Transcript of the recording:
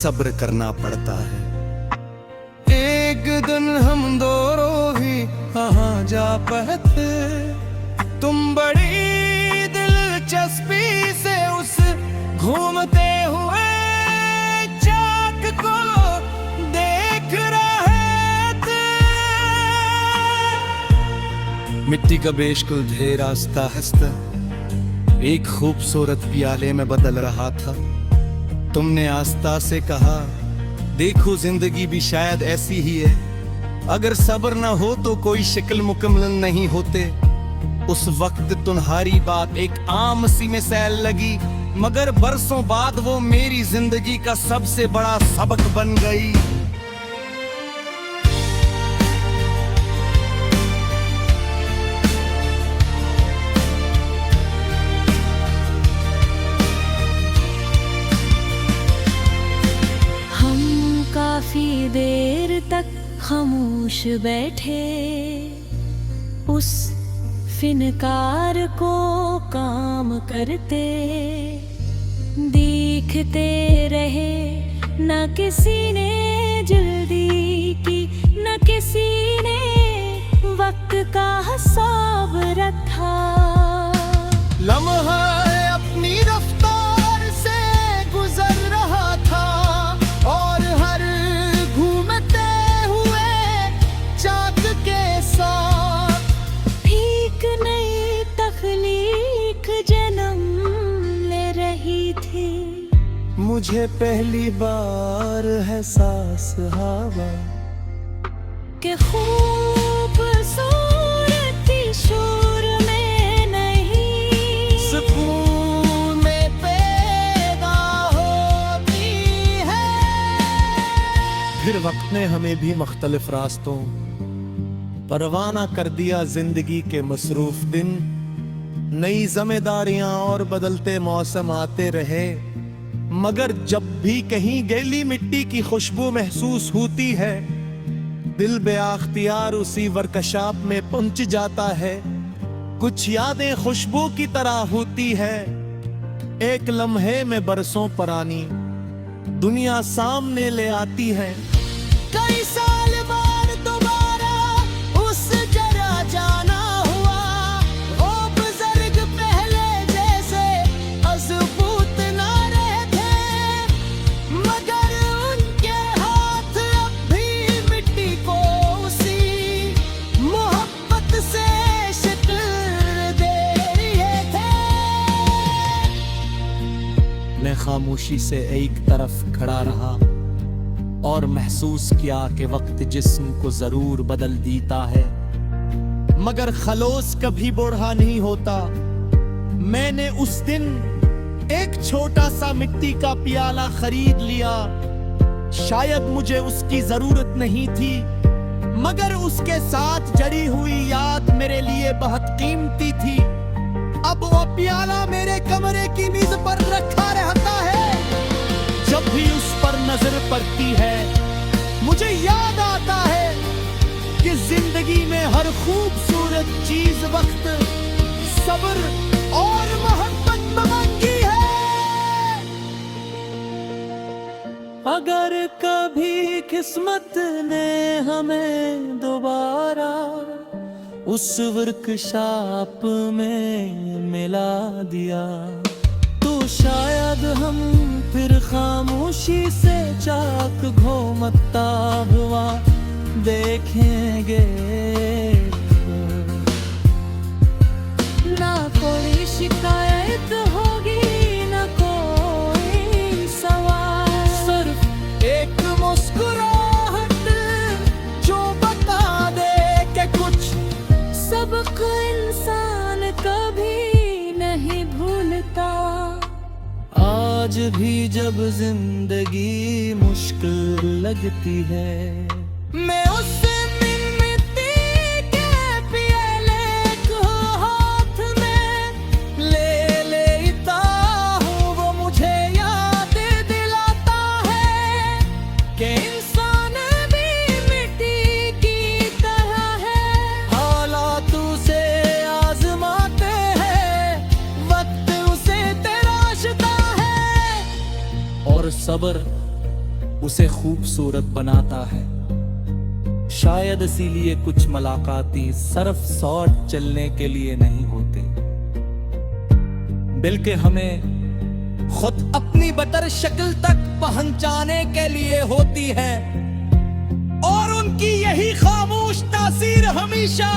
सब्र करना पड़ता है। एक दिन हम दोनों भी कहाँ जा पाते, तुम बड़ी दिलचस्पी से उस घूमते हुए चाक को देख रहे थे। मिट्टी का बेशकुल ढेर आस्ता हंसता एक खूबसूरत प्याले में बदल रहा था। तुमने आस्था से कहा, देखो जिंदगी भी शायद ऐसी ही है, अगर सब्र न हो तो कोई शक्ल मुकम्मल नहीं होते। उस वक्त तुम्हारी बात एक आम सी मिसाल लगी, मगर बरसों बाद वो मेरी जिंदगी का सबसे बड़ा सबक बन गई। काफी देर तक खामोश बैठे, उस फिनकार को काम करते देखते रहे। न किसी ने जल्दी की, न किसी ने वक्त का हिसाब रखा। लम्हा अपनी रफ्तार से गुजर रहा था और हर घूमते हुए चाक के साथ ठीक नई तख्लीक जन्म ले रही थी। मुझे पहली बार एहसास हुआ कि खूबसूरती शोर में नहीं, सुकून में पैदा होती है। फिर वक्त ने हमें भी मुख्तलिफ रास्तों पर रवाना कर दिया। जिंदगी के मसरूफ दिन, नई जिम्मेदारियां और बदलते मौसम आते रहे, मगर जब भी कहीं गीली मिट्टी की खुशबू महसूस होती है, दिल बेअख्तियार उसी वर्कशॉप में पहुंच जाता है। कुछ यादें खुशबू की तरह होती है, एक लम्हे में बरसों पुरानी दुनिया सामने ले आती है। कई साल बाद दोबारा उस जगह जाना हुआ, वो बुजुर्ग पहले जैसे मजबूत ना रहे थे, मगर उनके हाथ अब भी मिट्टी को उसी मोहब्बत से शक्ल दे रहे थे। मैं खामोशी से एक तरफ खड़ा रहा और महसूस किया कि वक्त जिस्म को जरूर बदल देता है, मगर खलोस कभी बूढ़ा नहीं होता। मैंने उस दिन एक छोटा सा मिट्टी का प्याला खरीद लिया। शायद मुझे उसकी जरूरत नहीं थी, मगर उसके साथ जड़ी हुई याद मेरे लिए बहुत कीमती थी। अब वो प्याला मेरे कमरे की मेज पर रखा रहता है। जब भी उस पर नजर पड़ती है, मुझे याद आता है कि जिंदगी में हर खूबसूरत चीज वक्त, सब्र और मोहब्बत मांगी है। अगर कभी किस्मत ने हमें दोबारा उस वर्कशॉप में मिला दिया, तो शायद हम फिर खामोशी से चाक घूमता हुआ देखेंगे। ना कोई शिकायत होगी, ना कोई सवाल, सिर्फ एक मुस्कुराहट जो बता दे कि कुछ सबक इंसान कभी नहीं भूलता। आज भी जब जिंदगी मुश्किल लगती है, मैं उससे मिट्टी के प्याले को हाथ में ले लेता हूँ। वो मुझे याद दिलाता है कि इंसान भी मिट्टी की तरह है, हालातों से आजमाते हैं, वक्त उसे तराशता है। और सब्र उसे खूबसूरत बनाता है। शायद इसीलिए कुछ मुलाकाती सिर्फ शॉर्ट चलने के लिए नहीं होते, बल्कि हमें खुद अपनी बदतर शक्ल तक पहचाने के लिए होती है। और उनकी यही खामोश तासीर हमेशा